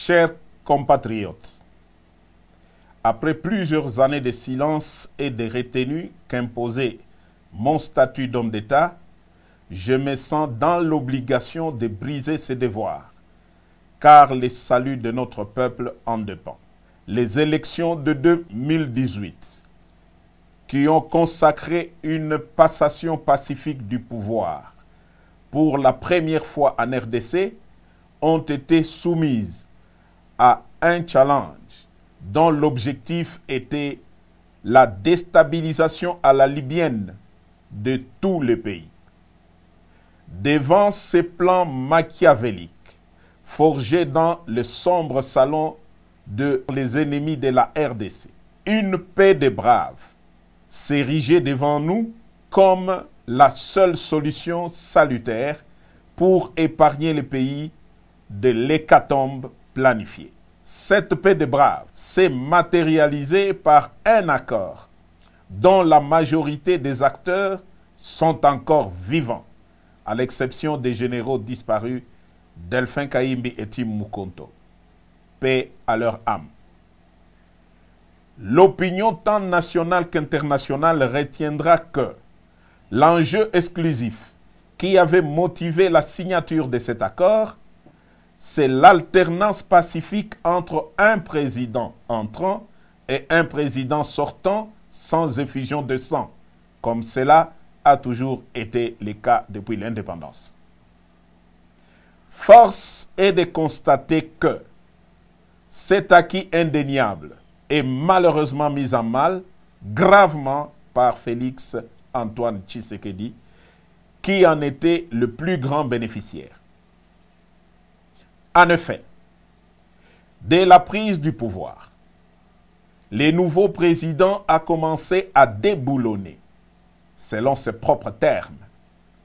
Chers compatriotes, après plusieurs années de silence et de retenue qu'imposait mon statut d'homme d'État, je me sens dans l'obligation de briser ces devoirs, car le salut de notre peuple en dépend. Les élections de 2018, qui ont consacré une passation pacifique du pouvoir pour la première fois en RDC, ont été soumises à un challenge dont l'objectif était la déstabilisation à la libyenne de tous les pays. Devant ces plans machiavéliques, forgés dans le sombre salon de les ennemis de la RDC, une paix des braves s'érigeait devant nous comme la seule solution salutaire pour épargner le pays de l'hécatombe planifiée. Cette paix des braves s'est matérialisée par un accord dont la majorité des acteurs sont encore vivants, à l'exception des généraux disparus Delphin Kayimbi et Tim Mukonto. Paix à leur âme. L'opinion tant nationale qu'internationale retiendra que l'enjeu exclusif qui avait motivé la signature de cet accord, c'est l'alternance pacifique entre un président entrant et un président sortant sans effusion de sang, comme cela a toujours été le cas depuis l'indépendance. Force est de constater que cet acquis indéniable est malheureusement mis en mal gravement par Félix Antoine Tshisekedi, qui en était le plus grand bénéficiaire. En effet, dès la prise du pouvoir, le nouveau président a commencé à déboulonner, selon ses propres termes,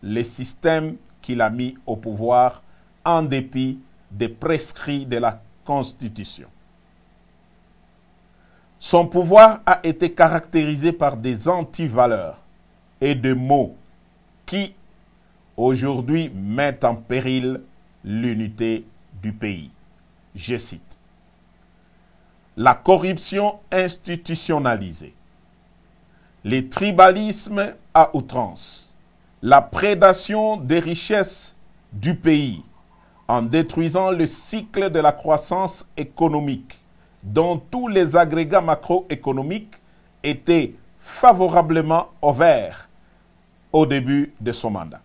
les systèmes qu'il a mis au pouvoir en dépit des prescrits de la Constitution. Son pouvoir a été caractérisé par des antivaleurs et des mots qui, aujourd'hui, mettent en péril l'unité du pays. Je cite: la corruption institutionnalisée, les tribalismes à outrance, la prédation des richesses du pays en détruisant le cycle de la croissance économique dont tous les agrégats macroéconomiques étaient favorablement ouverts au début de son mandat.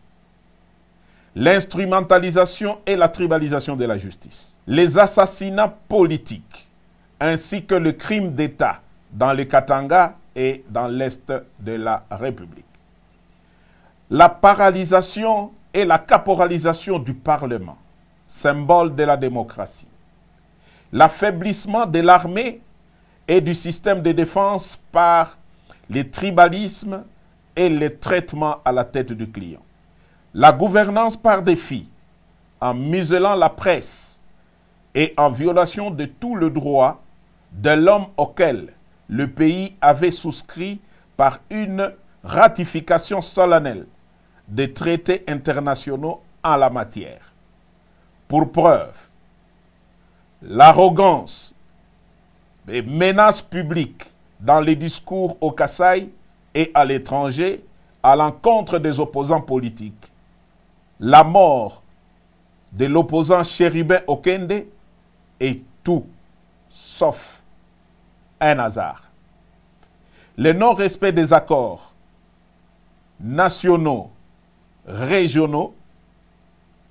L'instrumentalisation et la tribalisation de la justice, les assassinats politiques, ainsi que le crime d'État dans le Katanga et dans l'Est de la République. La paralysation et la caporalisation du Parlement, symbole de la démocratie. L'affaiblissement de l'armée et du système de défense par les tribalismes et les traitements à la tête du client. La gouvernance par défi, en muselant la presse et en violation de tout le droit de l'homme auquel le pays avait souscrit par une ratification solennelle des traités internationaux en la matière. Pour preuve, l'arrogance des menaces publiques dans les discours au Kasaï et à l'étranger à l'encontre des opposants politiques, la mort de l'opposant Chérubin Okende est tout sauf un hasard. Le non-respect des accords nationaux, régionaux,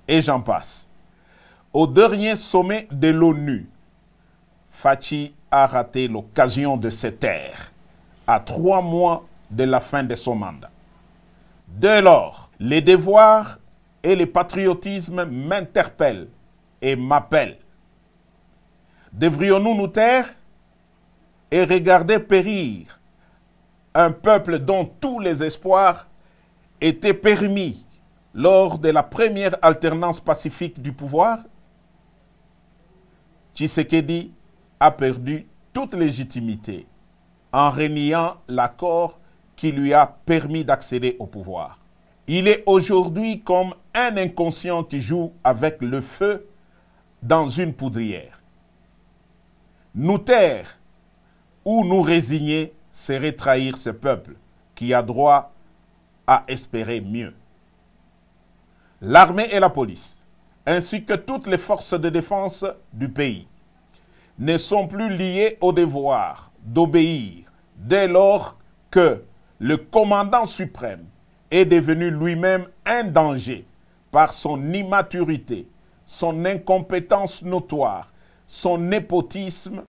et j'en passe. Au dernier sommet de l'ONU, Fachi a raté l'occasion de se taire à 3 mois de la fin de son mandat. Dès lors, les devoirs et le patriotisme m'interpellent et m'appellent. Devrions-nous nous taire et regarder périr un peuple dont tous les espoirs étaient permis lors de la première alternance pacifique du pouvoir? Tshisekedi a perdu toute légitimité en reniant l'accord qui lui a permis d'accéder au pouvoir. Il est aujourd'hui comme un inconscient qui joue avec le feu dans une poudrière. Nous taire ou nous résigner serait trahir ce peuple qui a droit à espérer mieux. L'armée et la police, ainsi que toutes les forces de défense du pays, ne sont plus liées au devoir d'obéir dès lors que le commandant suprême est devenu lui-même un danger par son immaturité, son incompétence notoire, son népotisme